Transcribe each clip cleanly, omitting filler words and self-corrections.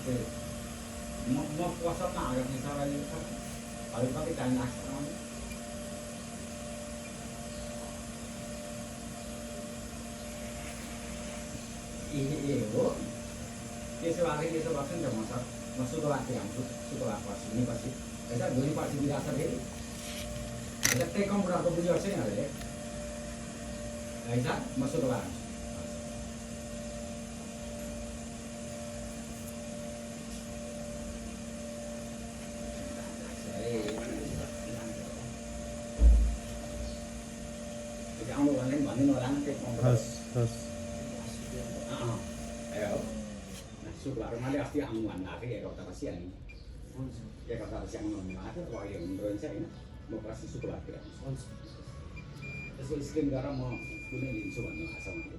mau puasa tak agak misalnya kan paling pakai kain asam iya bu kisah waktu udah masak masuk ke laki yang suka pas ini pasti saya beli pasti di dasar ini ada tekam berapa beli aja yang ada ya Aisyah masuk ke laki ông luôn lên bọn nó đang cái con Has. ayo sudah kemarin pasti amuan lah kayak kau tak pasien kayak kau tak pasien ngomong ada kau yang menurut saya ini mau kasih suku lagi ya terus skin garam mau punya ini coba nih asam aja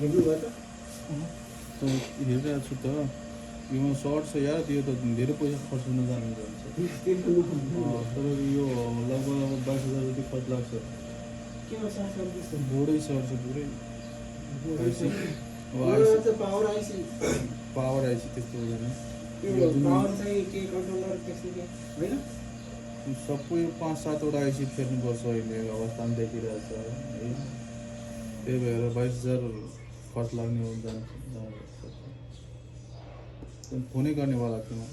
हेर्नुभयो त हेरिरहेको छु त यो shirt छ यार यो त धेरै पैसा खर्च हुन जान्छ तर यो लगभग अब 22,000 जति खर्च लाग्छ बोर्डै सर्ट छ पुरै पावर आइसी त्यस्तो हुँदैन सबै 5-7वटा आइसी फेर्नुपर्छ अहिले अवस्थामा देखिरहेछ है त्यही भएर 22,000 खर्च लाग्ने हो जान्छ फोनै गर्नेवाला थिएँ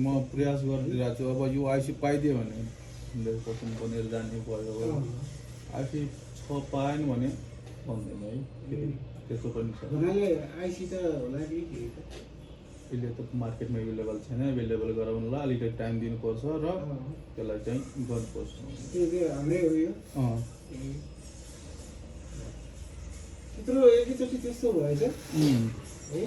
म प्रयास गरिदिरहेको छु अब यो आइसी पाइदियो भने 100% बनेर जाने भयो आइसी पाएन भने भन्दैन है त्यस्तो पनि छ अहिले त मार्केटमा एभाइलेबल छैन एभाइलेबल गराउनुलाई अलिकति टाइम दिनुपर्छ र त्यसलाई चाहिँ गर्नुपर्छ त्यत्रो एकैचोटि त्यस्तो भएछ है